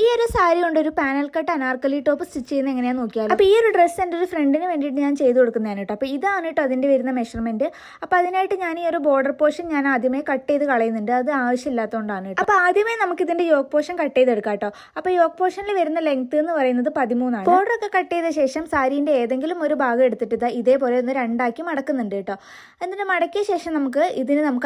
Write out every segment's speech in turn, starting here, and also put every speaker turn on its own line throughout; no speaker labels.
ഈ ഒരു സാരി കൊണ്ട് ഒരു panel cut Anarkali top stitch ചെയ്യുന്നത് എങ്ങനെയാണെന്ന് നോക്കിയാൽ. അപ്പോൾ ഈ ഒരു ഡ്രസ്സ് എൻ്റെ ഒരു ഫ്രണ്ടിന് വേണ്ടിയിട്ട് ഞാൻ ചെയ്ത് കൊടുക്കുന്നതാണ് കേട്ടോ. അപ്പോൾ ഇതാണ് കേട്ടോ അതിൻ്റെ വരുന്ന മെഷർമെൻറ്റ്. അപ്പോൾ അതിനായിട്ട് ഞാൻ ഈ ഒരു ബോർഡർ പോർഷൻ ഞാൻ ആദ്യമേ കട്ട് ചെയ്ത് കളയുന്നുണ്ട്. അത് ആവശ്യമില്ലാത്തതുകൊണ്ടാണ് കേട്ടോ. അപ്പോൾ ആദ്യമേ നമുക്ക് ഇതിൻ്റെ യോക്ക് പോർഷൻ കട്ട് ചെയ്തെടുക്കാം കേട്ടോ. അപ്പോൾ യോക്ക് പോർഷനിൽ വരുന്ന ലെങ്ത് എന്ന് പറയുന്നത് 13 ആണ്. ബോർഡർ ഒക്കെ കട്ട് ചെയ്ത ശേഷം സാരീൻ്റെ ഏതെങ്കിലും ഒരു ഭാഗം എടുത്തിട്ട് ഇതേപോലെ ഒന്ന് രണ്ടാക്കി മടക്കുന്നുണ്ട് കേട്ടോ. എന്നിട്ട് മടക്കിയ ശേഷം നമുക്ക്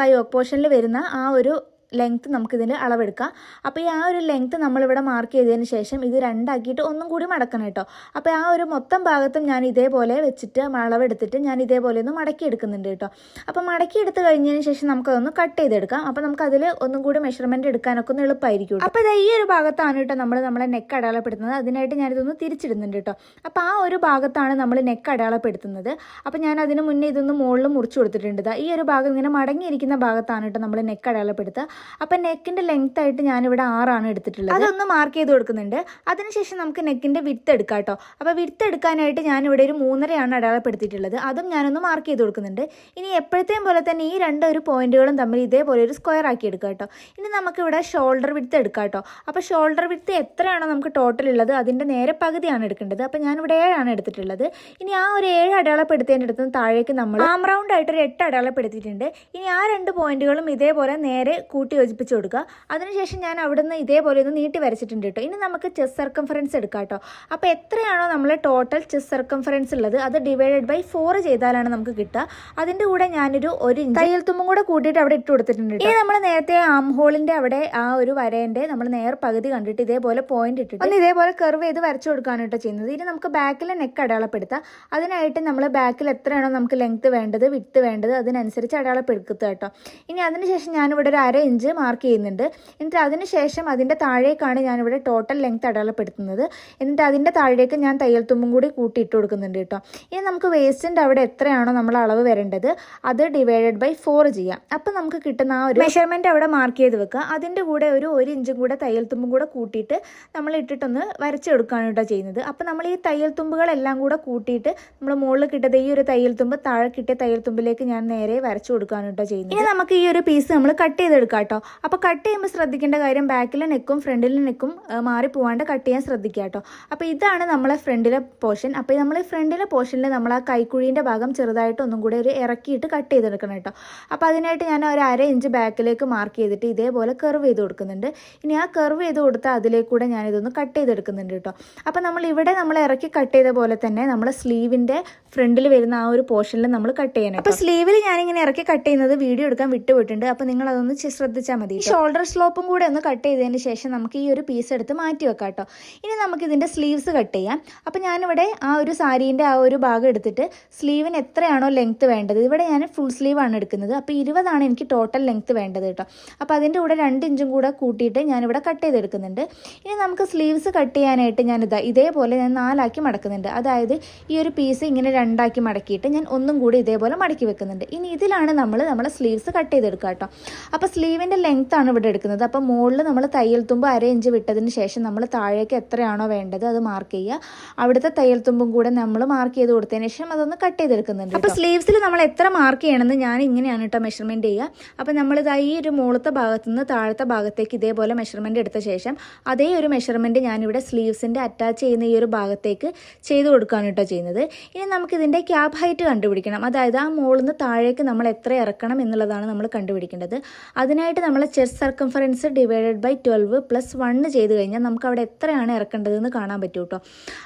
ആ യോക്ക് പോർഷനിൽ വരുന്ന ആ ഒരു ലെങ്ത്ത് നമുക്കിതിൻ്റെ അളവെടുക്കാം. അപ്പോൾ ഈ ആ ഒരു ലെങ്ത്ത് നമ്മളിവിടെ മാർക്ക് ചെയ്തതിന് ശേഷം ഇത് രണ്ടാക്കിയിട്ട് ഒന്നും കൂടി മടക്കണം കേട്ടോ. അപ്പോൾ ആ ഒരു മൊത്തം ഭാഗത്തും ഞാൻ ഇതേപോലെ വെച്ചിട്ട് അളവെടുത്തിട്ട് ഞാൻ ഇതേപോലെ ഒന്ന് മടക്കി എടുക്കുന്നുണ്ട് കേട്ടോ. അപ്പോൾ മടക്കി എടുത്ത് കഴിഞ്ഞതിന് ശേഷം നമുക്കതൊന്ന് കട്ട് ചെയ്തെടുക്കാം. അപ്പോൾ നമുക്കതിൽ ഒന്നും കൂടി മെഷർമെൻറ്റ് എടുക്കാനൊക്കെ ഒന്ന് എളുപ്പമായിരിക്കും. അപ്പോൾ ഈ ഒരു ഭാഗത്താണ് കേട്ടോ നമ്മളെ നെക്ക് അടയാളപ്പെടുത്തുന്നത്. അതിനായിട്ട് ഞാനിതൊന്ന് തിരിച്ചിടുന്നുണ്ട് കേട്ടോ. അപ്പോൾ ആ ഒരു ഭാഗത്താണ് നമ്മൾ നെക്ക് അടയാളപ്പെടുത്തുന്നത്. അപ്പോൾ ഞാൻ അതിന് മുന്നേ ഇതൊന്ന് മുകളിൽ മുറിച്ച് കൊടുത്തിട്ടുണ്ട്. ഈ ഒരു ഭാഗം ഇങ്ങനെ മടങ്ങിയിരിക്കുന്ന ഭാഗത്താണ് കേട്ടോ നമ്മൾ നെക്ക് അടയാളപ്പെടുത്തുക. അപ്പം നെക്കിൻ്റെ ലെങ്ത് ആയിട്ട് ഞാനിവിടെ 6 ആണ് എടുത്തിട്ടുള്ളത്. അതൊന്ന് മാർക്ക് ചെയ്ത് കൊടുക്കുന്നുണ്ട്. അതിനുശേഷം നമുക്ക് നെക്കിൻ്റെ വിഡ്ത്ത് എടുക്കാം കേട്ടോ. അപ്പോൾ വിഡ്ത്ത് എടുക്കാനായിട്ട് ഞാനിവിടെ ഒരു 3.5 ആണ് അടയാളപ്പെടുത്തിയിട്ടുള്ളത്. അതും ഞാനൊന്ന് മാർക്ക് ചെയ്ത് കൊടുക്കുന്നുണ്ട്. ഇനി എപ്പോഴത്തെയും പോലെ തന്നെ ഈ ഒരു പോയിന്റുകളും തമ്മിൽ ഇതേപോലെ ഒരു സ്ക്വയർ ആക്കി എടുക്കാം കേട്ടോ. ഇനി നമുക്കിവിടെ ഷോൾഡർ വിഡ്ത്ത് എടുക്കാം കേട്ടോ. അപ്പോൾ ഷോൾഡർ വിഡ്ത്ത് എത്രയാണോ നമുക്ക് ടോട്ടൽ ഉള്ളത് അതിൻ്റെ നേരെ പകുതിയാണ് എടുക്കേണ്ടത്. അപ്പോൾ ഞാനിവിടെ 7 ആണ് എടുത്തിട്ടുള്ളത്. ഇനി ആ ഒരു 7 അടയാളപ്പെടുത്തേണ്ട അടുത്ത് താഴേക്ക് നമ്മൾ ആം റൗണ്ട് ആയിട്ട് ഒരു 8 അടയാളപ്പെടുത്തിയിട്ടുണ്ട്. ഇനി ആ 2 പോയിന്റുകളും ഇതേപോലെ നേരെ കൂട്ടി യോജിപ്പിച്ച് കൊടുക്കുക. അതിനുശേഷം ഞാൻ അവിടുന്ന് ഇതേപോലെ ഒന്ന് നീട്ടി വരച്ചിട്ടുണ്ട് കേട്ടോ. ഇനി നമുക്ക് ചെസ്റ്റ് സർക്കംഫറൻസ് എടുക്കാം കേട്ടോ. അപ്പോൾ എത്രയാണോ നമ്മൾ ടോട്ടൽ ചെസ്റ്റ് സർക്കംഫറൻസ് ഉള്ളത് അത് ഡിവൈഡഡ് ബൈ 4 ചെയ്താലാണ് നമുക്ക് കിട്ടുക. അതിൻ്റെ കൂടെ ഞാനൊരു ഇഞ്ച് തയ്യൽ തുമ്പും കൂടെ കൂട്ടിയിട്ട് അവിടെ ഇട്ട് കൊടുത്തിട്ടുണ്ട്. ഇനി നമ്മൾ നേരത്തെ ആം ഹോളിൻ്റെ അവിടെ ആ ഒരു വരേൻ്റെ നമ്മൾ നേർ പകുതി കണ്ടിട്ട് ഇതേപോലെ പോയിന്റ് ഇട്ടിട്ട് ഒന്ന് ഇതേപോലെ കർവ് ചെയ്ത് വരച്ചു കൊടുക്കുകയാണ് കേട്ടോ ചെയ്യുന്നത്. ഇനി നമുക്ക് ബാക്കിലെ നെക്ക് അടയാളപ്പെടുത്താം. അതിനായിട്ട് നമ്മൾ ബാക്കിൽ എത്രയാണോ നമുക്ക് ലെങ്ത് വേണ്ടത് വിഡ്ത്ത് വേണ്ടത് അതിനനുസരിച്ച് അടയാളപ്പെടുത്തുക കേട്ടോ. ഇനി അതിനുശേഷം ഞാനിവിടെ ഒരു 1/2 ഇഞ്ച് മാർക്ക് ചെയ്യുന്നുണ്ട്. എന്നിട്ട് അതിനുശേഷം അതിൻ്റെ താഴേക്കാണ് ഞാനിവിടെ ടോട്ടൽ ലെങ്ത് അടയാളപ്പെടുത്തുന്നത്. എന്നിട്ട് അതിൻ്റെ താഴേക്ക് ഞാൻ തയ്യൽ തുമ്പും കൂടി കൂട്ടിയിട്ട് കൊടുക്കുന്നുണ്ട് കേട്ടോ. ഇനി നമുക്ക് വേസ്റ്റിൻ്റെ അവിടെ എത്രയാണോ നമ്മൾ അളവ് വരേണ്ടത് അത് ഡിവൈഡഡ് ബൈ 4 ചെയ്യാം. അപ്പം നമുക്ക് കിട്ടുന്ന ആ ഒരു മെഷർമെൻറ്റ് അവിടെ മാർക്ക് ചെയ്ത് വെക്കുക. അതിൻ്റെ കൂടെ ഒരു ഇഞ്ചും കൂടെ തയ്യൽ തുമ്പും കൂടെ കൂട്ടിയിട്ട് നമ്മൾ ഇട്ടിട്ടൊന്ന് വരച്ചെടുക്കുകയാണ് കേട്ടോ ചെയ്യുന്നത്. അപ്പം നമ്മൾ ഈ തയ്യൽ തുമ്പുകളെല്ലാം കൂടെ കൂട്ടിയിട്ട് നമ്മൾ മുകളിൽ കിട്ടിയത് ഈ ഒരു തയ്യൽ തുമ്പ് താഴെ കിട്ടിയ തയ്യൽ തുമ്പിലേക്ക് ഞാൻ നേരെ വരച്ചു കൊടുക്കുകയാണ് കേട്ടോ ചെയ്യുന്നത്. ഇനി നമുക്ക് ഈ ഒരു പീസ് നമ്മൾ കട്ട് ചെയ്തെടുക്കാം കേട്ടോ. അപ്പോൾ കട്ട് ചെയ്യുമ്പോൾ ശ്രദ്ധിക്കേണ്ട കാര്യം ബാക്കിലെ നെക്കും ഫ്രണ്ടിലെ നെക്കും മാറിപ്പോവാണ്ട് കട്ട് ചെയ്യാൻ ശ്രദ്ധിക്കുക കേട്ടോ. അപ്പോൾ ഇതാണ് നമ്മളെ ഫ്രണ്ടിലെ പോർഷൻ. അപ്പോൾ നമ്മൾ ഫ്രണ്ടിലെ പോർഷനിൽ നമ്മൾ ആ കൈക്കുഴീൻ്റെ ഭാഗം ചെറുതായിട്ട് ഒന്നും കൂടെ ഒരു ഇറക്കിയിട്ട് കട്ട് ചെയ്തെടുക്കണം കേട്ടോ. അപ്പോൾ അതിനായിട്ട് ഞാൻ ഒരു 1/2 ഇഞ്ച് ബാക്കിലേക്ക് മാർക്ക് ചെയ്തിട്ട് ഇതേപോലെ കർവ് ചെയ്ത് കൊടുക്കുന്നുണ്ട്. ഇനി ആ കർവ് ചെയ്ത് കൊടുത്താൽ അതിലേക്കൂടെ ഞാനിതൊന്ന് കട്ട് ചെയ്തെടുക്കുന്നുണ്ട് കേട്ടോ. അപ്പോൾ നമ്മൾ ഇറക്കി കട്ട് ചെയ്ത പോലെ തന്നെ നമ്മുടെ സ്ലീവിൻ്റെ ഫ്രണ്ടിൽ വരുന്ന ആ ഒരു പോർഷനിൽ നമ്മൾ കട്ട് ചെയ്യണം. അപ്പോൾ സ്ലീവിൽ ഞാനിങ്ങനെ ഇറക്കി കട്ട് ചെയ്യുന്നത് വീഡിയോ എടുക്കാൻ വിട്ടുപോയിട്ടുണ്ട്. അപ്പോൾ നിങ്ങൾ അതൊന്ന് ശ്രദ്ധിച്ചാൽ മതി. ഷോൾഡർ സ്ലോപ്പും കൂടെ ഒന്ന് കട്ട് ചെയ്തതിന് ശേഷം നമുക്ക് ഈ ഒരു പീസ് എടുത്ത് മാറ്റി വെക്കാം കേട്ടോ. ഇനി നമുക്ക് ഇതിൻ്റെ സ്ലീവ്സ് കട്ട് ചെയ്യാം. അപ്പോൾ ഞാനിവിടെ ആ ഒരു സാരീൻ്റെ ആ ഒരു ഭാഗം എടുത്തിട്ട് സ്ലീവിന് എത്രയാണോ ലെങ്ത്ത് വേണ്ടത് ഇവിടെ ഞാൻ ഫുൾ സ്ലീവാണ് എടുക്കുന്നത്. അപ്പോൾ 20 ആണ് എനിക്ക് ടോട്ടൽ ലെങ്ത്ത് വേണ്ടത് കേട്ടോ. അപ്പോൾ അതിൻ്റെ കൂടെ 2 ഇഞ്ചും കൂടെ കൂട്ടിയിട്ട് ഞാനിവിടെ കട്ട് ചെയ്തെടുക്കുന്നുണ്ട്. ഇനി നമുക്ക് സ്ലീവ്സ് കട്ട് ചെയ്യാനായിട്ട് ഇതേപോലെ ഞാൻ 4 ആക്കി മടക്കുന്നുണ്ട്. അതായത് ഈ ഒരു പീസ് ഇങ്ങനെ 2 ആക്കി മടക്കിയിട്ട് ഞാൻ ഒന്നും കൂടി ഇതേപോലെ മടക്കി വെക്കുന്നുണ്ട്. ഇനി ഇതിലാണ് നമ്മളെ സ്ലീവ്സ് കട്ട് ചെയ്തെടുക്കുക കേട്ടോ. അപ്പോൾ സ്ലീവിൻ്റെ ലെങ്ത് ആണ് ഇവിടെ എടുക്കുന്നത്. അപ്പോൾ മുകളിൽ നമ്മൾ തയ്യൽ തുമ്പ് 1/2 ഇഞ്ച് വിട്ടതിന് ശേഷം നമ്മൾ താഴേക്ക് എത്രയാണോ വേണ്ടത് അത് മാർക്ക് ചെയ്യുക. അവിടുത്തെ തയ്യൽ തുമ്പും കൂടെ നമ്മൾ മാർക്ക് ചെയ്ത് കൊടുത്തതിന് ശേഷം അതൊന്ന് കട്ട് ചെയ്തെടുക്കുന്നുണ്ട്. അപ്പോൾ സ്ലീവ്സിൽ നമ്മൾ എത്ര മാർക്ക് ചെയ്യണമെന്ന് ഞാൻ ഇങ്ങനെയാണ് കേട്ടോ മെഷർമെൻറ്റ് ചെയ്യുക. അപ്പോൾ ഈ ഒരു മുകളത്തെ ഭാഗത്തു നിന്ന് താഴത്തെ ഭാഗത്തേക്ക് ഇതേപോലെ മെഷർമെൻറ്റ് എടുത്ത ശേഷം അതേ ഒരു മെഷർമെൻറ്റ് ഞാനിവിടെ സ്ലീവ്സിൻ്റെ അറ്റാച്ച് ചെയ്യുന്ന ഈ ഒരു ഭാഗത്തേക്ക് ചെയ്ത് കൊടുക്കുകയാണ് കേട്ടോ ചെയ്യുന്നത്. ഇനി നമുക്കിതിൻ്റെ ക്യാപ് ഹൈറ്റ് കണ്ടുപിടിക്കണം. അതായത് ആ മുകളിൽ നിന്ന് താഴേക്ക് നമ്മൾ എത്ര ഇറക്കണം എന്നുള്ളതാണ് നമ്മൾ കണ്ടുപിടിക്കേണ്ടത്. അതിനായിട്ട് നമ്മൾ ചെസ്റ്റ് സർക്കംഫറൻസ് ഡിവൈഡഡ് ബൈ 12 + 1 ചെയ്ത് കഴിഞ്ഞാൽ നമുക്ക് അവിടെ എത്രയാണ് ഇറക്കേണ്ടതെന്ന് കാണാൻ പറ്റും കേട്ടോ.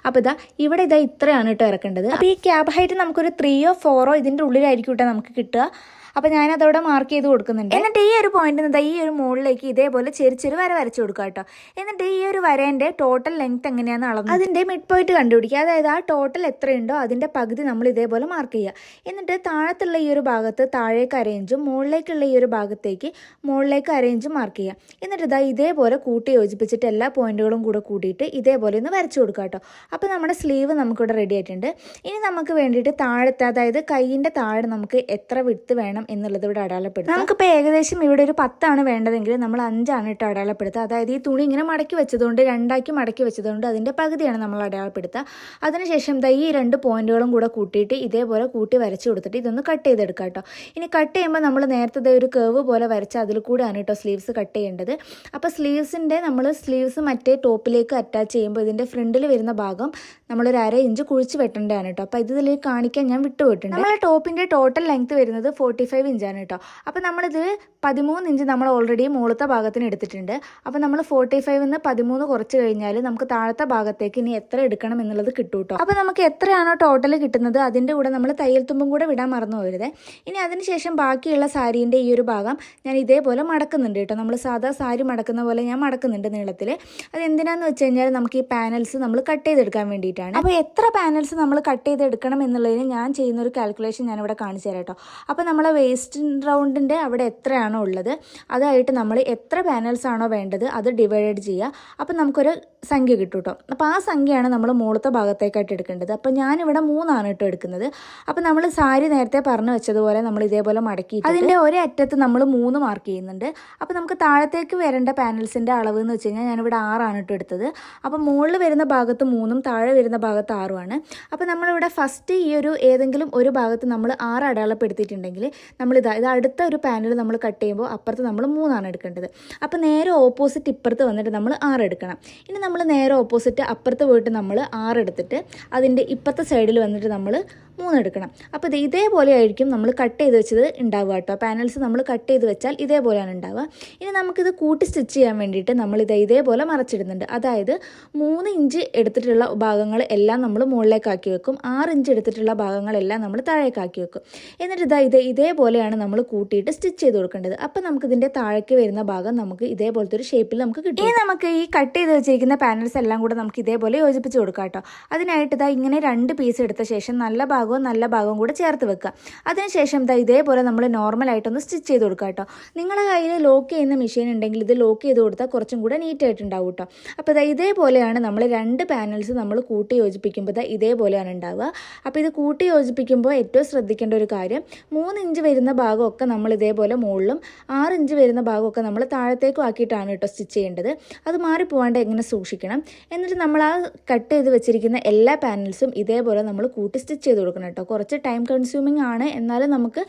അപ്പോൾ ഇവിടെ ഇത്രയാണ് കേട്ടോ ഇറക്കേണ്ടത്. അപ്പോൾ ഈ ക്യാപ് ഹൈറ്റ് നമുക്കൊരു 3ഓ 4ഓ ഇതിൻ്റെ ഉള്ളിലായിരിക്കും കേട്ടോ നമുക്ക് കിട്ടുക. അപ്പോൾ ഞാനതവിടെ മാർക്ക് ചെയ്ത് കൊടുക്കുന്നുണ്ട്. എന്നിട്ട് ഈ ഒരു പോയിന്റ് ഈ ഒരു മുകളിലേക്ക് ഇതേപോലെ ചെറിയ വര വരച്ചു കൊടുക്കുക കേട്ടോ. എന്നിട്ട് ഈ ഒരു വരേൻ്റെ ടോട്ടൽ ലെങ്ത് എങ്ങനെയാണെന്ന് അളവ് അതിൻ്റെ മിഡ് പോയിന്റ് കണ്ടുപിടിക്കുക. അതായത് ആ ടോട്ടൽ എത്രയുണ്ടോ അതിൻ്റെ പകുതി നമ്മൾ ഇതേപോലെ മാർക്ക് ചെയ്യുക. എന്നിട്ട് താഴത്തുള്ള ഈ ഒരു ഭാഗത്ത് താഴേക്ക് 1/2 ഇഞ്ചും മുകളിലേക്കുള്ള ഈ ഒരു ഭാഗത്തേക്ക് മുകളിലേക്ക് 1/2 ഇഞ്ചും മാർക്ക് ചെയ്യുക. എന്നിട്ട് ഇതേപോലെ കൂട്ടി യോജിപ്പിച്ചിട്ട് എല്ലാ പോയിന്റുകളും കൂടെ കൂട്ടിയിട്ട് ഇതേപോലെ ഒന്ന് വരച്ചു കൊടുക്കുക കേട്ടോ. അപ്പോൾ നമ്മുടെ സ്ലീവ് നമുക്കിവിടെ റെഡി ആയിട്ടുണ്ട്. ഇനി നമുക്ക് വേണ്ടിയിട്ട് താഴത്തെ അതായത് കൈയിൻ്റെ താഴെ നമുക്ക് എത്ര വിഡ്ത്ത് വേണം എന്നുള്ളത് ഇവിടെ അടയാളപ്പെടുത്തുക. നമുക്കിപ്പോൾ ഏകദേശം ഇവിടെ ഒരു 10 വേണ്ടതെങ്കിൽ നമ്മൾ 5 ഇട്ട് അടയാളപ്പെടുത്തുക. അതായത് ഈ തുണി ഇങ്ങനെ മടക്കി വെച്ചതുകൊണ്ട് 2 മടക്കി വെച്ചതുകൊണ്ട് അതിൻ്റെ പകുതിയാണ് നമ്മൾ അടയാളപ്പെടുത്തുക. അതിനുശേഷം ഈ 2 പോയിന്റുകളും കൂടെ കൂട്ടിയിട്ട് ഇതേപോലെ കൂട്ടി വരച്ച് കൊടുത്തിട്ട് ഇതൊന്ന് കട്ട് ചെയ്തെടുക്കാം കേട്ടോ. ഇനി കട്ട് ചെയ്യുമ്പോൾ നമ്മൾ നേരത്തെ ഒരു കേവ് പോലെ വരച്ച് അതിൽ കൂടെയാണ് കേട്ടോ സ്ലീവ്സ് കട്ട് ചെയ്യേണ്ടത്. അപ്പോൾ സ്ലീവ്സ് മറ്റേ ടോപ്പിലേക്ക് അറ്റാച്ച് ചെയ്യുമ്പോൾ ഇതിൻ്റെ ഫ്രണ്ടിൽ വരുന്ന ഭാഗം നമ്മളൊരു 1/2 ഇഞ്ച് കുഴിച്ച് വെട്ടേണ്ടതാണ് കേട്ടോ. അപ്പോൾ ഇതിൽ കാണിക്കാൻ ഞാൻ വിട്ടുപോയിട്ടുണ്ട്. നമ്മളെ ടോപ്പിൻ്റെ ടോട്ടൽ ലെങ്ത് വരുന്നത് 45 ഇഞ്ചാണ് കേട്ടോ. അപ്പോൾ നമ്മളിത് 13 ഇഞ്ച് നമ്മൾ ഓൾറെഡി മുകളത്തെ ഭാഗത്തിന് എടുത്തിട്ടുണ്ട്. അപ്പോൾ നമ്മൾ 45ന്ന് 13 കുറച്ച് കഴിഞ്ഞാൽ നമുക്ക് താഴത്തെ ഭാഗത്തേക്ക് ഇനി എത്ര എടുക്കണം എന്നുള്ളത് കിട്ടും കേട്ടോ. അപ്പോൾ നമുക്ക് എത്രയാണോ ടോട്ടൽ കിട്ടുന്നത് അതിൻ്റെ കൂടെ നമ്മൾ തയ്യൽ തുമ്പും കൂടെ വിടാൻ മറന്നു പോകരുത്. ഇനി അതിനുശേഷം ബാക്കിയുള്ള സാരീൻ്റെ ഈ ഒരു ഭാഗം ഞാൻ ഇതേപോലെ മടക്കുന്നുണ്ട് കേട്ടോ. നമ്മൾ സാധാ സാരി മടക്കുന്ന പോലെ ഞാൻ മടക്കുന്നുണ്ട് നീളത്തിൽ. അത് എന്തിനാന്ന് വെച്ച് കഴിഞ്ഞാൽ നമുക്ക് ഈ പാനൽസ് നമ്മൾ കട്ട് ചെയ്തെടുക്കാൻ വേണ്ടിയിട്ടാണ്. അപ്പോൾ എത്ര പാനൽസ് നമ്മൾ കട്ട് ചെയ്തെടുക്കണം എന്നുള്ളതിന് ഞാൻ ചെയ്യുന്ന ഒരു കാൽക്കുലേഷൻ ഞാനിവിടെ കാണിച്ചു തരാം കേട്ടോ. അപ്പോൾ നമ്മളെ വേസ്റ്റ് റൗണ്ടിൻ്റെ അവിടെ എത്രയാണോ ഉള്ളത് അതായിട്ട് നമ്മൾ എത്ര പാനൽസ് ആണോ വേണ്ടത് അത് ഡിവൈഡ് ചെയ്യുക. അപ്പോൾ നമുക്കൊരു സംഖ്യ കിട്ടും കേട്ടോ. അപ്പോൾ ആ സംഖ്യയാണ് നമ്മൾ മുകളത്തെ ഭാഗത്തേക്കായിട്ട് എടുക്കേണ്ടത്. അപ്പോൾ ഞാനിവിടെ 3 കേട്ടോ എടുക്കുന്നത്. അപ്പോൾ നമ്മൾ സാരി നേരത്തെ പറഞ്ഞു വെച്ചതുപോലെ നമ്മൾ ഇതേപോലെ മടക്കി അതിൻ്റെ ഒരേ അറ്റത്ത് നമ്മൾ 3 മാർക്ക് ചെയ്യുന്നുണ്ട്. അപ്പോൾ നമുക്ക് താഴത്തേക്ക് വരേണ്ട പാനൽസിൻ്റെ അളവ് എന്ന് വെച്ച് കഴിഞ്ഞാൽ ഞാനിവിടെ 6 കേട്ടോ എടുത്തത്. അപ്പോൾ മുകളിൽ വരുന്ന ഭാഗത്ത് 3 താഴെ വരുന്ന ഭാഗത്ത് 6 അപ്പോൾ നമ്മളിവിടെ ഫസ്റ്റ് ഈ ഒരു ഏതെങ്കിലും ഒരു ഭാഗത്ത് നമ്മൾ 6 അടയാളപ്പെടുത്തിയിട്ടുണ്ടെങ്കിൽ ഇത് അടുത്ത ഒരു പാനൽ നമ്മൾ കട്ട് ചെയ്യുമ്പോൾ അപ്പുറത്ത് നമ്മൾ 3 എടുക്കേണ്ടത്. അപ്പോൾ നേരെ ഓപ്പോസിറ്റ് ഇപ്പുറത്ത് വന്നിട്ട് നമ്മൾ 6 എടുക്കണം. ഇനി നമ്മൾ നേരെ ഓപ്പോസിറ്റ് അപ്പുറത്ത് പോയിട്ട് നമ്മൾ 6 എടുത്തിട്ട് അതിൻ്റെ ഇപ്പുറത്തെ സൈഡിൽ വന്നിട്ട് നമ്മൾ 3 എടുക്കണം. അപ്പോൾ ഇതേപോലെ ആയിരിക്കും നമ്മൾ കട്ട് ചെയ്ത് വെച്ചത് ഉണ്ടാവുക കേട്ടോ. പാനൽസ് നമ്മൾ കട്ട് ചെയ്ത് വെച്ചാൽ ഇതേപോലെയാണ് ഉണ്ടാവുക. ഇനി നമുക്കിത് കൂട്ടി സ്റ്റിച്ച് ചെയ്യാൻ വേണ്ടിയിട്ട് ഇതേപോലെ മറച്ചിടുന്നുണ്ട്. അതായത് 3 ഇഞ്ച് എടുത്തിട്ടുള്ള ഭാഗങ്ങൾ എല്ലാം നമ്മൾ മുകളിലേക്കാക്കി വെക്കും. 6 ഇഞ്ച് എടുത്തിട്ടുള്ള ഭാഗങ്ങളെല്ലാം നമ്മൾ താഴേക്കാക്കി വെക്കും. എന്നിട്ട് ഇതേപോലെയാണ് നമ്മൾ കൂട്ടിയിട്ട് സ്റ്റിച്ച് ചെയ്ത് കൊടുക്കേണ്ടത്. അപ്പോൾ നമുക്കിതിൻ്റെ താഴേക്ക് വരുന്ന ഭാഗം നമുക്ക് ഇതേപോലത്തെ ഒരു ഷേപ്പിൽ നമുക്ക് കിട്ടും. ഇനി നമുക്ക് ഈ കട്ട് ചെയ്ത് വെച്ചിരിക്കുന്ന പാനൽസ് എല്ലാം കൂടെ നമുക്ക് ഇതേപോലെ യോജിപ്പിച്ച് കൊടുക്കാം കേട്ടോ. അതിനായിട്ട് ഇങ്ങനെ 2 പീസ് എടുത്ത ശേഷം നല്ല ഭാഗവും കൂടെ ചേർത്ത് വെക്കുക. അതിനുശേഷം ഇതേപോലെ നമ്മൾ നോർമലായിട്ടൊന്ന് സ്റ്റിച്ച് ചെയ്ത് കൊടുക്കുക കേട്ടോ. നിങ്ങളുടെ കയ്യിൽ ലോക്ക് ചെയ്യുന്ന മെഷീൻ ഉണ്ടെങ്കിൽ ഇത് ലോക്ക് ചെയ്ത് കൊടുത്താൽ കുറച്ചും കൂടെ നീറ്റായിട്ടുണ്ടാവും കേട്ടോ. അപ്പോൾ ഇതേപോലെയാണ് നമ്മൾ 2 പാനൽസ് നമ്മൾ കൂട്ടി യോജിപ്പിക്കുമ്പോൾ ഇതേപോലെയാണ് ഉണ്ടാവുക. അപ്പോൾ ഇത് കൂട്ടി യോജിപ്പിക്കുമ്പോൾ ഏറ്റവും ശ്രദ്ധിക്കേണ്ട ഒരു കാര്യം 3 ഇഞ്ച് വരുന്ന ഭാഗമൊക്കെ നമ്മൾ ഇതേപോലെ മുകളിലും 6 ഇഞ്ച് വരുന്ന ഭാഗമൊക്കെ നമ്മൾ താഴത്തേക്കും ആക്കിയിട്ടാണ് കേട്ടോ സ്റ്റിച്ച് ചെയ്യേണ്ടത്. അത് മാറിപ്പോവാണ്ട് എങ്ങനെ സൂക്ഷിക്കണം. എന്നിട്ട് നമ്മൾ ആ കട്ട് ചെയ്ത് വെച്ചിരിക്കുന്ന എല്ലാ പാനൽസും ഇതേപോലെ നമ്മൾ കൂട്ടി സ്റ്റിച്ച് ചെയ്ത് കൊടുക്കണം കേട്ടോ. കുറച്ച് ടൈം കൺസ്യൂമിംഗ് ആണ്, എന്നാലും നമുക്ക്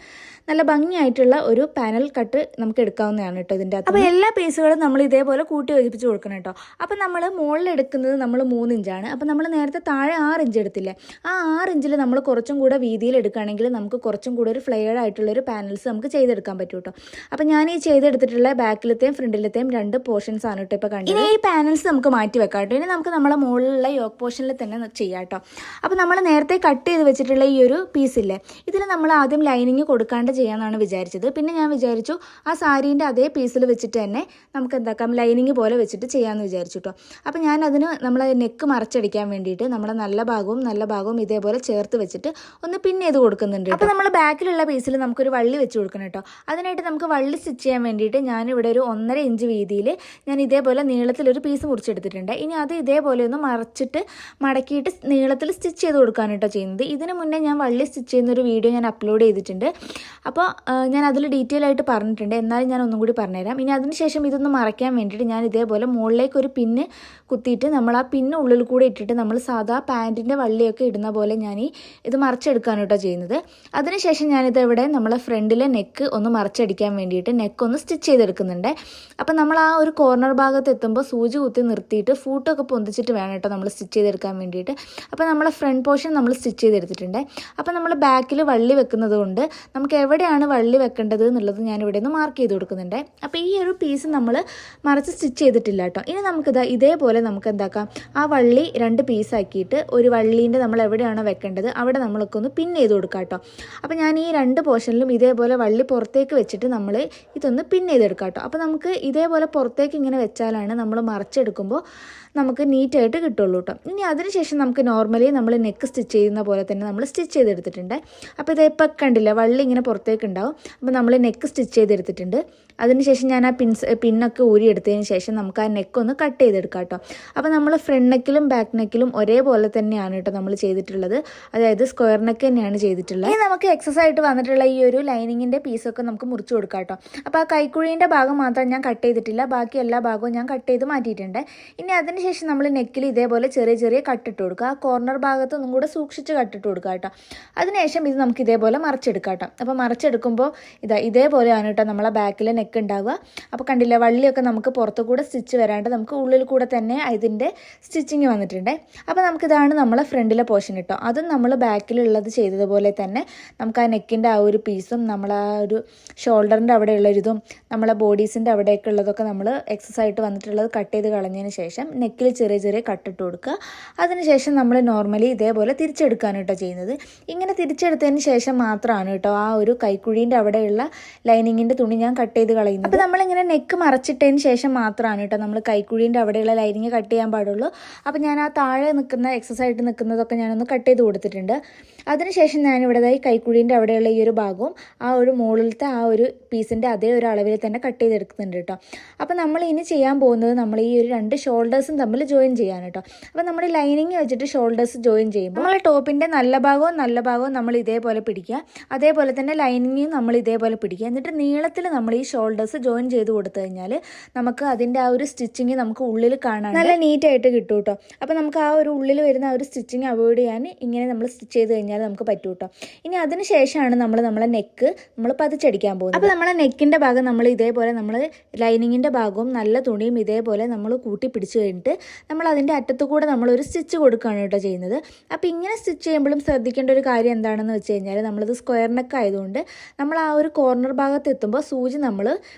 നല്ല ഭംഗിയായിട്ടുള്ള ഒരു പാനൽ കട്ട് നമുക്ക് എടുക്കാവുന്നതാണ് കേട്ടോ ഇതിൻ്റെ അകത്ത്. അപ്പോൾ എല്ലാ പീസുകളും നമ്മൾ ഇതേപോലെ കൂട്ടി യോജിപ്പിച്ച് കൊടുക്കണം കേട്ടോ. അപ്പോൾ നമ്മൾ മുകളിൽ എടുക്കുന്നത് നമ്മൾ 3 ഇഞ്ചാണ്. അപ്പോൾ നമ്മൾ നേരത്തെ താഴെ 6 ഇഞ്ച് എടുത്തില്ലേ, ആ 6 ഇഞ്ചിൽ നമ്മൾ കുറച്ചും കൂടെ വീതിയിൽ എടുക്കുകയാണെങ്കിൽ നമുക്ക് കുറച്ചും കൂടെ ഒരു ഫ്ലെയർഡ് ആയിട്ടുള്ളൊരു പാനൽസ് നമുക്ക് ചെയ്തെടുക്കാൻ പറ്റും കേട്ടോ. അപ്പോൾ ഞാൻ ഈ ചെയ്തെടുത്തിട്ടുള്ള ബാക്കിലത്തെയും ഫ്രണ്ടിലത്തെയും 2 പോർഷൻസ് ആണ് കേട്ടോ ഇപ്പോൾ കണ്ടത്. ഇനി ഈ പാനൽസ് നമുക്ക് മാറ്റി വെക്കാം കേട്ടോ. ഇനി നമുക്ക് നമ്മളെ മുകളിലുള്ള യോക്ക് പോർഷനിൽ തന്നെ ചെയ്യാം കേട്ടോ. അപ്പോൾ നമ്മൾ നേരത്തെ കട്ട് ചെയ്ത് വെച്ചിട്ടുള്ള ഈ ഒരു പീസില്ലേ, ഇതിൽ നമ്മൾ ആദ്യം ലൈനിങ് കൊടുക്കാണ്ട് ചെയ്യാമെന്നാണ് വിചാരിച്ചത്. പിന്നെ ഞാൻ വിചാരിച്ചു ആ സാരീൻ്റെ അതേ പീസിൽ വെച്ചിട്ട് തന്നെ നമുക്ക് എന്താക്കാം ലൈനിങ് പോലെ വെച്ചിട്ട് ചെയ്യാമെന്ന് വിചാരിച്ചു കേട്ടോ. അപ്പോൾ ഞാൻ അതിന് നമ്മൾ നെക്ക് മറച്ചടിക്കാൻ വേണ്ടിയിട്ട് നമ്മുടെ നല്ല ഭാഗവും ഇതേപോലെ ചേർത്ത് വെച്ചിട്ട് ഒന്ന് പിൻ ചെയ്ത് കൊടുക്കുന്നുണ്ട്. അപ്പോൾ നമ്മൾ ബാക്കിലുള്ള പീസിൽ നമുക്കൊരു വള്ളി വെച്ച് കൊടുക്കണം കേട്ടോ. അതിനായിട്ട് നമുക്ക് വള്ളി സ്റ്റിച്ച് ചെയ്യാൻ വേണ്ടിയിട്ട് ഞാനിവിടെ ഒരു 1.5 ഇഞ്ച് വീതിയിൽ ഞാൻ ഇതേപോലെ നീളത്തിലൊരു പീസ് മുറിച്ചെടുത്തിട്ടുണ്ട്. ഇനി അത് ഇതേപോലെ ഒന്ന് മടക്കിയിട്ട് നീളത്തിൽ സ്റ്റിച്ച് ചെയ്ത് കൊടുക്കാൻ കേട്ടോ ചെയ്യുന്നത്. ഇതിന് മുന്നേ ഞാൻ വള്ളി സ്റ്റിച്ച് ചെയ്യുന്നൊരു വീഡിയോ ഞാൻ അപ്ലോഡ് ചെയ്തിട്ടുണ്ട്. അപ്പോൾ ഞാൻ അതിൽ ഡീറ്റെയിൽ ആയിട്ട് പറഞ്ഞിട്ടുണ്ട്. എന്നാലും ഞാൻ ഒന്നും കൂടി പറഞ്ഞുതരാം. ഇനി അതിനുശേഷം ഇതൊന്ന് മറയ്ക്കാൻ വേണ്ടിയിട്ട് ഞാൻ ഇതേപോലെ മുകളിലേക്ക് ഒരു പിന്ന് കുത്തിയിട്ട് നമ്മൾ ആ പിന്ന് ഉള്ളിൽ കൂടെ ഇട്ടിട്ട് നമ്മൾ സാധാ പാൻറ്റിൻ്റെ വള്ളിയൊക്കെ ഇടുന്ന പോലെ ഞാൻ ഇത് മറച്ചെടുക്കാൻ കേട്ടോ ചെയ്യുന്നത്. അതിനുശേഷം ഞാനിത് ഇവിടെ നമ്മളെ ഫ്രണ്ടിലെ നെക്ക് ഒന്ന് മറച്ചടിക്കാൻ വേണ്ടിയിട്ട് നെക്ക് ഒന്ന് സ്റ്റിച്ച് ചെയ്തെടുക്കുന്നുണ്ട്. അപ്പോൾ നമ്മൾ ആ ഒരു കോർണർ ഭാഗത്ത് എത്തുമ്പോൾ സൂചി കുത്തി നിർത്തിയിട്ട് ഫൂട്ടൊക്കെ പൊന്തിച്ചിട്ട് വേണം കേട്ടോ നമ്മൾ സ്റ്റിച്ച് ചെയ്തെടുക്കാൻ വേണ്ടിയിട്ട്. അപ്പോൾ നമ്മളെ ഫ്രണ്ട് പോർഷൻ നമ്മൾ സ്റ്റിച്ച് ചെയ്തെടുത്തിട്ടുണ്ട്. അപ്പോൾ നമ്മൾ ബാക്കിൽ വള്ളി വെക്കുന്നത് കൊണ്ട് നമുക്ക് എവിടെയാണ് വള്ളി വെക്കേണ്ടത് എന്നുള്ളത് ഞാൻ ഇവിടെ നിന്ന് മാർക്ക് ചെയ്ത് കൊടുക്കുന്നുണ്ട്. അപ്പോൾ ഈ ഒരു പീസ് നമ്മൾ മറച്ച് സ്റ്റിച്ച് ചെയ്തിട്ടില്ല കേട്ടോ. ഇനി നമുക്കിത് ഇതേപോലെ നമുക്ക് എന്താക്കാം, ആ വള്ളി 2 പീസാക്കിയിട്ട് ഒരു വള്ളീൻ്റെ നമ്മൾ എവിടെയാണോ വെക്കേണ്ടത് അവിടെ നമ്മളൊക്കെ ഒന്ന് പിൻ ചെയ്ത് കൊടുക്കാം കേട്ടോ. അപ്പോൾ ഞാൻ ഈ 2 പോർഷനിലും ഇതേപോലെ വള്ളി പുറത്തേക്ക് വെച്ചിട്ട് നമ്മൾ ഇതൊന്ന് പിൻ ചെയ്തെടുക്കാം കേട്ടോ. അപ്പോൾ നമുക്ക് ഇതേപോലെ പുറത്തേക്ക് ഇങ്ങനെ വെച്ചാലാണ് നമ്മൾ മറച്ചെടുക്കുമ്പോൾ നമുക്ക് നീറ്റായിട്ട് കിട്ടുള്ളൂ കേട്ടോ. ഇനി അതിനുശേഷം നമുക്ക് നോർമലി നമ്മൾ നെക്ക് സ്റ്റിച്ച് ചെയ്യുന്ന പോലെ തന്നെ നമ്മൾ സ്റ്റിച്ച് ചെയ്തെടുത്തിട്ടുണ്ട്. അപ്പോൾ ഇത് ഇപ്പോൾ കണ്ടില്ല, വള്ളി ഇങ്ങനെ പുറത്തേക്ക് ഉണ്ടാവും. അപ്പോൾ നമ്മൾ നെക്ക് സ്റ്റിച്ച് ചെയ്തെടുത്തിട്ടുണ്ട്. അതിനുശേഷം ഞാൻ ആ പിന്നൊക്കെ ഊരിയെടുത്തതിന് ശേഷം നമുക്ക് ആ നെക്കൊന്ന് കട്ട് ചെയ്തെടുക്കാം കേട്ടോ. അപ്പോൾ നമ്മൾ ഫ്രണ്ട് നെക്കിലും ബാക്ക് നെക്കിലും ഒരേപോലെ തന്നെയാണ് കേട്ടോ നമ്മൾ ചെയ്തിട്ടുള്ളത്. അതായത് സ്ക്വയർ നെക്ക് തന്നെയാണ് ചെയ്തിട്ടുള്ളത്. ഇനി നമുക്ക് എക്സസ് ആയിട്ട് വന്നിട്ടുള്ള ഈ ഒരു ലൈനിങ്ങിൻ്റെ പീസൊക്കെ നമുക്ക് മുറിച്ച് കൊടുക്കാം കേട്ടോ. അപ്പോൾ ആ കൈക്കുഴീൻ്റെ ഭാഗം മാത്രം ഞാൻ കട്ട് ചെയ്തിട്ടില്ല, ബാക്കി എല്ലാ ഭാഗവും ഞാൻ കട്ട് ചെയ്ത് മാറ്റിയിട്ടുണ്ട്. ഇനി അതിനുശേഷം നമ്മൾ നെക്കിൽ ഇതേപോലെ ചെറിയ ചെറിയ കട്ടിട്ട് കൊടുക്കുക. ആ കോർണർ ഭാഗത്ത് ഒന്നും കൂടെ സൂക്ഷിച്ച് കട്ടിട്ട് കൊടുക്കുക കേട്ടോ. അതിനുശേഷം ഇത് നമുക്ക് ഇതേപോലെ മറിച്ചെടുക്കാം കേട്ടോ. അപ്പോൾ മറിച്ചെടുക്കുമ്പോൾ ഇതേപോലെയാണ് കേട്ടോ നമ്മളെ ബാക്കിലെ നെക്ക് ഉണ്ടാവുക. അപ്പോൾ കണ്ടില്ല, വള്ളിയൊക്കെ നമുക്ക് പുറത്തു കൂടെ സ്റ്റിച്ച് വരാണ്ട് നമുക്ക് ഉള്ളിൽ കൂടെ തന്നെ ഇതിൻ്റെ സ്റ്റിച്ചിങ് വന്നിട്ടുണ്ട്. അപ്പോൾ നമുക്കിതാണ് നമ്മളെ ഫ്രണ്ടിലെ പോർഷൻ കേട്ടോ. അതും നമ്മൾ ബാക്കിലുള്ളത് ചെയ്തതുപോലെ തന്നെ നമുക്ക് ആ നെക്കിൻ്റെ ആ ഒരു പീസും നമ്മളെ ആ ഒരു ഷോൾഡറിൻ്റെ അവിടെയുള്ളൊരിതും നമ്മളെ ബോഡീസിൻ്റെ അവിടെയൊക്കെ ഉള്ളതൊക്കെ നമ്മൾ എക്സസ് ആയിട്ട് വന്നിട്ടുള്ളത് കട്ട് ചെയ്ത് കളഞ്ഞതിന് ശേഷം നെക്കിൽ ചെറിയ ചെറിയ കട്ടിട്ട് കൊടുക്കുക. അതിനുശേഷം നമ്മൾ നോർമലി ഇതേപോലെ തിരിച്ചെടുക്കാണ് കേട്ടോ ചെയ്യുന്നത്. ഇങ്ങനെ തിരിച്ചെടുത്തതിന് ശേഷം മാത്രമാണ് കേട്ടോ ആ ഒരു കൈക്കുഴീൻ്റെ അവിടെയുള്ള ലൈനിങ്ങിൻ്റെ തുണി ഞാൻ കട്ട് ചെയ്ത് കളയുന്നത്. അപ്പോൾ നമ്മളിങ്ങനെ നെക്ക് മറച്ചിട്ടതിന് ശേഷം മാത്രമാണ് കേട്ടോ നമ്മൾ കൈക്കുഴീൻ്റെ അവിടെയുള്ള ലൈനിങ് കട്ട് ചെയ്യാൻ പാടുള്ളൂ. അപ്പോൾ ഞാൻ ആ താഴെ നിൽക്കുന്ന എക്സസ് ആയിട്ട് നിൽക്കുന്നതൊക്കെ ഞാനൊന്ന് കട്ട് ചെയ്ത് കൊടുത്തിട്ടുണ്ട്. അതിനുശേഷം ഞാനിവിടെ കൈക്കുഴീൻ്റെ അവിടെയുള്ള ഈ ഒരു ഭാഗവും ആ ഒരു മുകളിലത്തെ ആ ഒരു പീസിൻ്റെ അതേ ഒരു അളവിൽ തന്നെ കട്ട് ചെയ്തെടുക്കുന്നുണ്ട് കേട്ടോ. അപ്പോൾ നമ്മൾ ഇനി ചെയ്യാൻ പോകുന്നത് നമ്മൾ ഈ ഒരു രണ്ട് ഷോൾഡേഴ്സും തമ്മിൽ ജോയിൻ ചെയ്യാൻ കേട്ടോ. അപ്പോൾ നമ്മൾ ലൈനിങ് വെച്ചിട്ട് ഷോൾഡേഴ്സ് ജോയിൻ ചെയ്യുമ്പോൾ നമ്മൾ ടോപ്പിൻ്റെ നല്ല ഭാഗവും നമ്മൾ ഇതേപോലെ പിടിക്കുക. അതേപോലെ തന്നെ ലൈനിങ്ങും നമ്മൾ ഇതേപോലെ പിടിക്കുക. എന്നിട്ട് നീളത്തിൽ നമ്മൾ ഈ ഷോൾഡേഴ്സ് ജോയിൻ ചെയ്ത് കൊടുത്തു കഴിഞ്ഞാൽ നമുക്ക് അതിൻ്റെ ആ ഒരു സ്റ്റിച്ചിങ് നമുക്ക് ഉള്ളിൽ കാണാൻ നല്ല നീറ്റായിട്ട് കിട്ടും കേട്ടോ. അപ്പോൾ നമുക്ക് ആ ഒരു ഉള്ളിൽ വരുന്ന ആ ഒരു സ്റ്റിച്ചിങ് അവോയ്ഡ് ചെയ്യാൻ ഇങ്ങനെ നമ്മൾ സ്റ്റിച്ച് ചെയ്ത് കഴിഞ്ഞാൽ നമുക്ക് പറ്റും കേട്ടോ. ഇനി അതിന് ശേഷമാണ് നമ്മളെ നെക്ക് നമ്മൾ പതിച്ചടിക്കാൻ പോകുന്നത്. അപ്പോൾ നമ്മളെ നെക്കിൻ്റെ ഭാഗം നമ്മൾ ഇതേപോലെ നമ്മൾ ലൈനിങ്ങിൻ്റെ ഭാഗവും നല്ല തുണിയും ഇതേപോലെ നമ്മൾ കൂട്ടി പിടിച്ച് കഴിഞ്ഞിട്ട് നമ്മൾ അതിൻ്റെ അറ്റത്ത് കൂടെ നമ്മളൊരു സ്റ്റിച്ച് കൊടുക്കുകയാണ് കേട്ടോ ചെയ്യുന്നത്. അപ്പോൾ ഇങ്ങനെ സ്റ്റിച്ച് ചെയ്യുമ്പോഴും ശ്രദ്ധിക്കേണ്ട ഒരു കാര്യം എന്താണെന്ന് വെച്ച് കഴിഞ്ഞാൽ നമ്മളിത് സ്ക്വയർ നെക്ക് ആയതുകൊണ്ട് നമ്മൾ ആ ഒരു കോർണർ ഭാഗത്ത് എത്തുമ്പോൾ സൂചി നമ്മൾ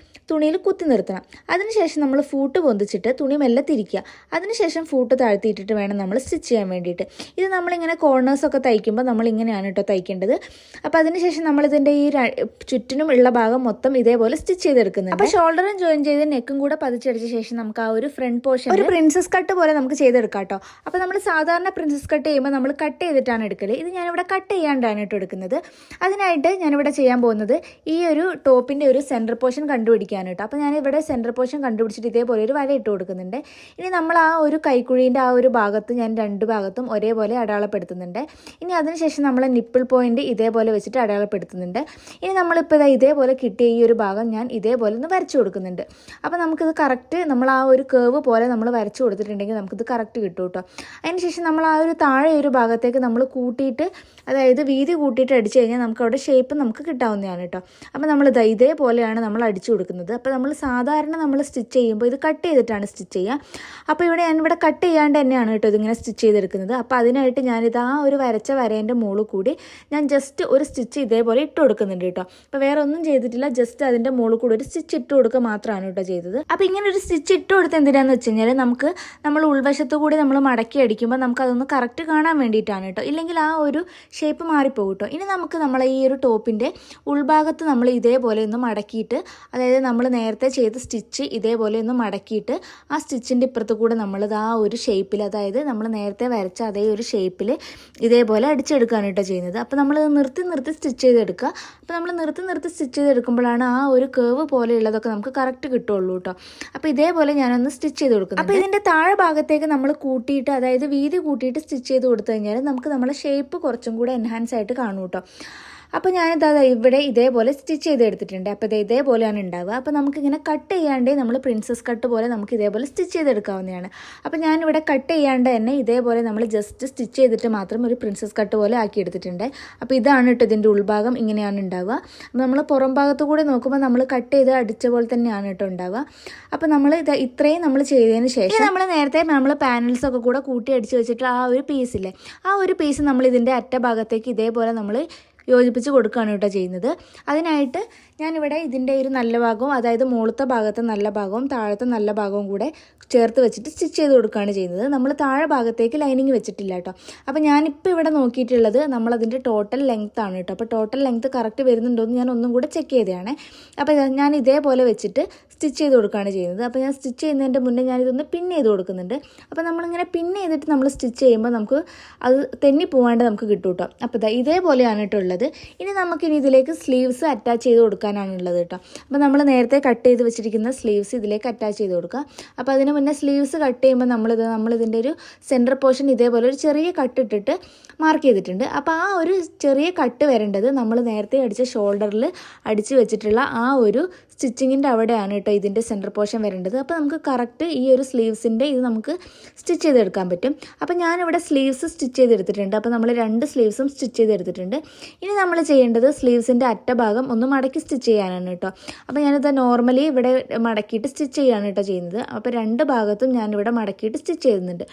തുണിയിൽ കുത്തി നിർത്തണം. അതിനുശേഷം നമ്മൾ ഫൂട്ട് പൊന്തിച്ചിട്ട് തുണി മെല്ലെ തിരിക്കുക. അതിനുശേഷം ഫൂട്ട് താഴ്ത്തിയിട്ടിട്ട് വേണം നമ്മൾ സ്റ്റിച്ച് ചെയ്യാൻ വേണ്ടിയിട്ട്. ഇത് നമ്മളിങ്ങനെ കോർണേഴ്സൊക്കെ തയ്ക്കുമ്പോൾ നമ്മളിങ്ങനെയാണ് കേട്ടോ തയ്ക്കേണ്ടത്. അപ്പോൾ അതിനുശേഷം നമ്മളിതിൻ്റെ ഈ ചുറ്റിനും ഉള്ള ഭാഗം മൊത്തം ഇതേപോലെ സ്റ്റിച്ച് ചെയ്തെടുക്കുന്നുണ്ട്. അപ്പോൾ ഷോൾഡറും ജോയിൻ ചെയ്ത് നെക്കും കൂടെ പതിച്ചടിച്ച ശേഷം നമുക്ക് ആ ഒരു ഫ്രണ്ട് പോർഷൻ ഒരു പ്രിൻസസ് കട്ട് പോലെ നമുക്ക് ചെയ്തെടുക്കാം കേട്ടോ. അപ്പോൾ നമ്മൾ സാധാരണ പ്രിൻസസ് കട്ട് ചെയ്യുമ്പോൾ നമ്മൾ കട്ട് ചെയ്തിട്ടാണ് എടുക്കൽ. ഇത് ഞാനിവിടെ കട്ട് ചെയ്യാണ്ടാണ് കേട്ടോ എടുക്കുന്നത്. അതിനായിട്ട് ഞാനിവിടെ ചെയ്യാൻ പോകുന്നത് ഈ ഒരു ടോപ്പിൻ്റെ ഒരു സെൻറ്റർ പോർഷൻ കണ്ടുപിടിക്കാൻ കേട്ടോ. അപ്പോൾ ഞാനിവിടെ സെൻറ്റർ പോർഷൻ കണ്ടുപിടിച്ചിട്ട് ഇതേപോലെ ഒരു വര ഇട്ട് കൊടുക്കുന്നുണ്ട്. ഇനി നമ്മൾ ആ ഒരു കൈക്കുഴീൻ്റെ ആ ഒരു ഭാഗത്ത് ഞാൻ രണ്ട് ഭാഗത്തും ഒരേപോലെ അടയാളപ്പെടുത്തുന്നുണ്ട്. ഇനി അതിനുശേഷം നമ്മൾ നിപ്പിൾ പോയിന്റ് ഇതേപോലെ വെച്ചിട്ട് അടയാളപ്പെടുത്തുന്നുണ്ട്. ഇനി നമ്മളിപ്പോൾ ഇതേപോലെ കിട്ടിയ ഈ ഒരു ഭാഗം ഞാൻ ഇതേപോലെ ഒന്ന് വരച്ചു കൊടുക്കുന്നുണ്ട്. അപ്പോൾ നമുക്കിത് കറക്റ്റ് നമ്മൾ ആ ഒരു കേവ് പോലെ നമ്മൾ വരച്ചു കൊടുത്തിട്ടുണ്ടെങ്കിൽ നമുക്കിത് കറക്റ്റ് കിട്ടും കേട്ടോ. അതിനുശേഷം നമ്മൾ ആ ഒരു താഴെ ഒരു ഭാഗത്തേക്ക് നമ്മൾ കൂട്ടിയിട്ട്, അതായത് വീതി കൂട്ടിയിട്ട് അടിച്ചു കഴിഞ്ഞാൽ നമുക്ക് അവിടെ ഷേപ്പ് നമുക്ക് കിട്ടാവുന്നതാണ് കേട്ടോ. അപ്പോൾ നമ്മൾ ഇതേപോലെയാണ് നമ്മൾ അടിച്ചു കൊടുക്കുന്നത്. അപ്പോൾ നമ്മൾ സാധാരണ നമ്മൾ സ്റ്റിച്ച് ചെയ്യുമ്പോൾ ഇത് കട്ട് ചെയ്തിട്ടാണ് സ്റ്റിച്ച് ചെയ്യുക. അപ്പോൾ ഞാനിവിടെ കട്ട് ചെയ്യാണ്ട് തന്നെയാണ് കേട്ടോ ഇതിങ്ങനെ സ്റ്റിച്ച് ചെയ്തെടുക്കുന്നത്. അപ്പോൾ അതിനായിട്ട് ഞാനിത് ആ ഒരു വരച്ച വരേൻ്റെ മുകളിൽ കൂടി ഞാൻ ജസ്റ്റ് ഒരു സ്റ്റിച്ച് ഇതേപോലെ ഇട്ട് കൊടുക്കുന്നുണ്ട് കേട്ടോ. അപ്പോൾ വേറെ ഒന്നും ചെയ്തിട്ടില്ല, ജസ്റ്റ് അതിൻ്റെ മുകളിൽ കൂടി ഒരു സ്റ്റിച്ച് ഇട്ട് കൊടുക്കുക മാത്രമാണ് കേട്ടോ ചെയ്തത്. അപ്പോൾ ഇങ്ങനെ ഒരു സ്റ്റിച്ച് ഇട്ട് കൊടുത്ത് എന്തിനാന്ന് വെച്ച് കഴിഞ്ഞാൽ നമ്മൾ ഉൾവശത്ത് കൂടി നമ്മൾ മടക്കി അടിക്കുമ്പോൾ നമുക്കതൊന്ന് കറക്റ്റ് കാണാൻ വേണ്ടിയിട്ടാണ് കേട്ടോ. ഇല്ലെങ്കിൽ ആ ഒരു ഷേപ്പ് മാറിപ്പോകും കേട്ടോ. ഇനി നമുക്ക് നമ്മളെ ഈ ഒരു ടോപ്പിൻ്റെ ഉൾഭാഗത്ത് നമ്മൾ ഇതേപോലെ ഒന്ന് മടക്കിയിട്ട്, അതായത് നമ്മൾ നേരത്തെ ചെയ്ത സ്റ്റിച്ച് ഇതേപോലെ ഒന്ന് മടക്കിയിട്ട് ആ സ്റ്റിച്ചിൻ്റെ ഇപ്പുറത്ത് കൂടെ നമ്മളിത് ആ ഒരു ഷേപ്പിൽ, അതായത് നമ്മൾ നേരത്തെ വരച്ച അതേ ഒരു ഷേപ്പിൽ ഇതേപോലെ അടിച്ചെടുക്കുകയാണ് കേട്ടോ ചെയ്യുന്നത്. അപ്പോൾ നമ്മൾ നിർത്തി സ്റ്റിച്ച് ചെയ്തെടുക്കുക. അപ്പോൾ നമ്മൾ നിർത്തി സ്റ്റിച്ച് ചെയ്തെടുക്കുമ്പോഴാണ് ആ ഒരു കേവ് പോലെയുള്ളതൊക്കെ നമുക്ക് കറക്റ്റ് കിട്ടുള്ളൂ കേട്ടോ. അപ്പോൾ ഇതേപോലെ ഞാനൊന്ന് സ്റ്റിച്ച് ചെയ്ത് കൊടുക്കുന്നു. അപ്പോൾ ഇതിൻ്റെ താഴെ ഭാഗത്തേക്ക് നമ്മൾ കൂട്ടിയിട്ട്, അതായത് വീതി കൂട്ടിയിട്ട് സ്റ്റിച്ച് ചെയ്ത് കൊടുത്തു കഴിഞ്ഞാൽ നമുക്ക് നമ്മളെ ഷേപ്പ് കുറച്ചും കൂടെ എൻഹാൻസ് ആയിട്ട് കാണും കേട്ടോ. അപ്പോൾ ഞാനിത് ഇവിടെ ഇതേപോലെ സ്റ്റിച്ച് ചെയ്തെടുത്തിട്ടുണ്ട്. അപ്പോൾ ഇതേപോലെയാണ് ഉണ്ടാവുക. അപ്പോൾ നമുക്കിങ്ങനെ കട്ട് ചെയ്യാണ്ടേ നമ്മൾ പ്രിൻസസ് കട്ട് പോലെ നമുക്ക് ഇതേപോലെ സ്റ്റിച്ച് ചെയ്തെടുക്കാവുന്നതാണ്. അപ്പോൾ ഞാനിവിടെ കട്ട് ചെയ്യാണ്ട് തന്നെ ഇതേപോലെ നമ്മൾ ജസ്റ്റ് സ്റ്റിച്ച് ചെയ്തിട്ട് മാത്രം ഒരു പ്രിൻസസ് കട്ട് പോലെ ആക്കി എടുത്തിട്ടുണ്ട്. അപ്പോൾ ഇതാണ് കേട്ടോ ഇതിൻ്റെ ഉൾഭാഗം, ഇങ്ങനെയാണ് ഉണ്ടാവുക. അപ്പോൾ നമ്മൾ പുറം ഭാഗത്തു കൂടെ നോക്കുമ്പോൾ നമ്മൾ കട്ട് ചെയ്ത് അടിച്ച പോലെ തന്നെയാണ് കേട്ടോ ഉണ്ടാവുക. അപ്പോൾ നമ്മൾ ഇത്രയും നമ്മൾ ചെയ്തതിന് ശേഷം നമ്മൾ നേരത്തെ നമ്മൾ പാനൽസൊക്കെ കൂടെ കൂട്ടി അടിച്ച് വെച്ചിട്ടുള്ള ആ ഒരു പീസില്ലേ, ആ ഒരു പീസ് നമ്മൾ ഇതിൻ്റെ അറ്റ ഭാഗത്തേക്ക് ഇതേപോലെ നമ്മൾ യോജിപ്പിച്ച് കൊടുക്കുകയാണ് കേട്ടോ ചെയ്യുന്നത്. അതിനായിട്ട് ഞാനിവിടെ ഇതിൻ്റെ ഒരു നല്ല ഭാഗവും, അതായത് മുകളിലത്തെ ഭാഗത്തെ നല്ല ഭാഗവും താഴത്തെ നല്ല ഭാഗവും കൂടെ ചേർത്ത് വെച്ചിട്ട് സ്റ്റിച്ച് ചെയ്ത് കൊടുക്കുകയാണ് ചെയ്യുന്നത്. നമ്മൾ താഴെ ഭാഗത്തേക്ക് ലൈനിങ് വെച്ചിട്ടില്ല കേട്ടോ. അപ്പോൾ ഞാനിപ്പോൾ ഇവിടെ നോക്കിയിട്ടുള്ളത് നമ്മളതിൻ്റെ ടോട്ടൽ ലെങ്ത് ആണ് കേട്ടോ. അപ്പോൾ ടോട്ടൽ ലെങ്ത് കറക്റ്റ് വരുന്നുണ്ടോ എന്ന് ഞാൻ ഒന്നും കൂടെ ചെക്ക് ചെയ്തതാണ്. അപ്പോൾ ഞാൻ ഇതേപോലെ വെച്ചിട്ട് സ്റ്റിച്ച് ചെയ്ത് കൊടുക്കുകയാണ് ചെയ്യുന്നത്. അപ്പോൾ ഞാൻ സ്റ്റിച്ച് ചെയ്യുന്നതിൻ്റെ മുന്നേ ഞാനിതൊന്ന് പിൻ ചെയ്ത് കൊടുക്കുന്നുണ്ട്. അപ്പോൾ നമ്മളിങ്ങനെ പിൻ ചെയ്തിട്ട് നമ്മൾ സ്റ്റിച്ച് ചെയ്യുമ്പോൾ നമുക്ക് അത് തെന്നി പോകാണ്ട് നമുക്ക് കിട്ടും കേട്ടോ. അപ്പോൾ ഇതേപോലെയാണ് കേട്ടോ ഉള്ളത്. ഇനി നമുക്കിനി ഇതിലേക്ക് സ്ലീവ്സ് അറ്റാച്ച് ചെയ്ത് കൊടുക്കാനാണുള്ളത് കേട്ടോ. അപ്പോൾ നമ്മൾ നേരത്തെ കട്ട് ചെയ്ത് വെച്ചിരിക്കുന്ന സ്ലീവ്സ് ഇതിലേക്ക് അറ്റാച്ച് ചെയ്ത് കൊടുക്കുക. അപ്പോൾ അതിന് മുന്നേ സ്ലീവ്സ് കട്ട് ചെയ്യുമ്പോൾ നമ്മളിതിൻ്റെ ഒരു സെൻറ്റർ പോർഷൻ ഇതേപോലെ ഒരു ചെറിയ കട്ട് ഇട്ടിട്ട് മാർക്ക് ചെയ്തിട്ടുണ്ട്. അപ്പോൾ ആ ഒരു ചെറിയ കട്ട് വരേണ്ടത് നമ്മൾ നേരത്തെ അടിച്ച ഷോൾഡറിൽ അടിച്ച് വെച്ചിട്ടുള്ള ആ ഒരു സ്റ്റിച്ചിങ്ങിൻ്റെ അവിടെയാണ് കേട്ടോ ഇതിൻ്റെ സെൻറ്റർ പോർഷൻ വരേണ്ടത്. അപ്പോൾ നമുക്ക് കറക്റ്റ് ഈ ഒരു സ്ലീവ്സിൻ്റെ ഇത് നമുക്ക് സ്റ്റിച്ച് ചെയ്തെടുക്കാൻ പറ്റും. അപ്പോൾ ഞാനിവിടെ സ്ലീവ്സ് സ്റ്റിച്ച് ചെയ്തെടുത്തിട്ടുണ്ട്. അപ്പോൾ നമ്മൾ 2 സ്ലീവ്സും സ്റ്റിച്ച് ചെയ്തെടുത്തിട്ടുണ്ട്. ഇനി നമ്മൾ ചെയ്യേണ്ടത് സ്ലീവ്സിൻ്റെ അറ്റഭാഗം ഒന്ന് മടക്കി സ്റ്റിച്ച് ചെയ്യാനാണ് കേട്ടോ. അപ്പോൾ ഞാനിത് നോർമലി ഇവിടെ മടക്കിയിട്ട് സ്റ്റിച്ച് ചെയ്യാണ് കേട്ടോ ചെയ്യുന്നത്. അപ്പോൾ 2 ഭാഗത്തും ഞാനിവിടെ മടക്കിയിട്ട് സ്റ്റിച്ച് ചെയ്യുന്നുണ്ട്.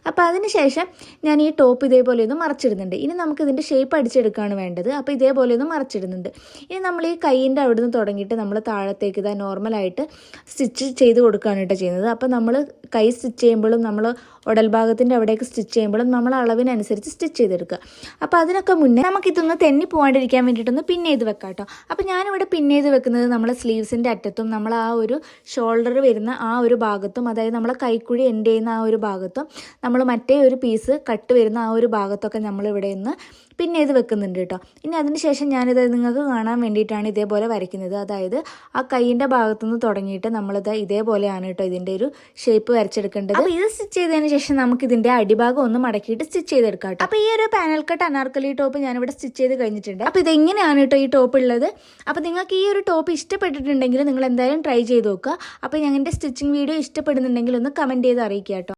അപ്പോൾ അതിന് ശേഷം ഞാൻ ഈ ടോപ്പ് ഇതേപോലെ ഒന്ന് മറച്ചിടുന്നുണ്ട്. ഇനി നമുക്ക് ഇതിൻ്റെ ഷേപ്പ് അടിച്ചെടുക്കുകയാണ് വേണ്ടത്. അപ്പോൾ ഇതേപോലെ ഒന്ന് മറച്ചിടുന്നുണ്ട്. ഇനി നമ്മൾ ഈ കൈയിൻ്റെ അവിടെ നിന്ന് തുടങ്ങിയിട്ട് നമ്മൾ താഴത്തേക്ക് ഇതാ നോർമലായിട്ട് സ്റ്റിച്ച് ചെയ്ത് കൊടുക്കുകയാണ് കേട്ടോ ചെയ്യുന്നത്. അപ്പോൾ നമ്മൾ കൈ സ്റ്റിച്ച് ചെയ്യുമ്പോഴും നമ്മൾ ഉടൽ ഭാഗത്തിൻ്റെ അവിടേക്ക് സ്റ്റിച്ച് ചെയ്യുമ്പോഴും നമ്മൾ അളവിനനുസരിച്ച് സ്റ്റിച്ച് ചെയ്തെടുക്കുക. അപ്പോൾ അതിനൊക്കെ മുന്നേ നമുക്കിതൊന്ന് തെന്നി പോകാണ്ടിരിക്കാൻ വേണ്ടിയിട്ടൊന്ന് പിൻ ചെയ്ത് വെക്കാം കേട്ടോ. അപ്പോൾ ഞാനിവിടെ പിൻ ചെയ്ത് വെക്കുന്നത് നമ്മളെ സ്ലീവ്സിൻ്റെ അറ്റത്തും നമ്മൾ ആ ഒരു ഷോൾഡർ വരുന്ന ആ ഒരു ഭാഗത്തും, അതായത് നമ്മളെ കൈക്കുഴി എൻഡ് ചെയ്യുന്ന ആ ഒരു ഭാഗത്തും, നമ്മൾ മറ്റേ ഒരു പീസ് കട്ട് വരുന്ന ആ ഒരു ഭാഗത്തൊക്കെ നമ്മളിവിടെ നിന്ന് പിൻ ചെയ്ത് വെക്കുന്നുണ്ട് കേട്ടോ. ഇനി അതിന് ശേഷം ഞാനിത് നിങ്ങൾക്ക് കാണാൻ വേണ്ടിയിട്ടാണ് ഇതേപോലെ വരയ്ക്കുന്നത്. അതായത് ആ കൈയിൻ്റെ ഭാഗത്തുനിന്ന് തുടങ്ങിയിട്ട് നമ്മളിത് ഇതേപോലെയാണ് കേട്ടോ ഇതിൻ്റെ ഒരു ഷേപ്പ് വരച്ചെടുക്കേണ്ടത്. അപ്പോൾ ഇത് സ്റ്റിച്ച് ചെയ്തതിന് ശേഷം നമുക്ക് ഇതിൻ്റെ അടിഭാഗം ഒന്ന് മടക്കിയിട്ട് സ്റ്റിച്ച് ചെയ്തെടുക്കാം കേട്ടോ. അപ്പോൾ ഈ ഒരു പാനൽ കട്ട് അനാർക്കലി ടോപ്പ് ഞാനിവിടെ സ്റ്റിച്ച് ചെയ്ത് കഴിഞ്ഞിട്ടുണ്ട്. അപ്പോൾ ഇതെങ്ങനെയാണ് കേട്ടോ ഈ ടോപ്പ് ഉള്ളത്. അപ്പോൾ നിങ്ങൾക്ക് ഈ ഒരു ടോപ്പ് ഇഷ്ടപ്പെട്ടിട്ടുണ്ടെങ്കിൽ നിങ്ങൾ എന്തായാലും ട്രൈ ചെയ്ത് നോക്കുക. അപ്പോൾ ഞങ്ങളുടെ സ്റ്റിച്ചിങ് വീഡിയോ ഇഷ്ടപ്പെടുന്നുണ്ടെങ്കിൽ ഒന്ന് കമൻറ്റ് ചെയ്ത് അറിയിക്കുക കേട്ടോ.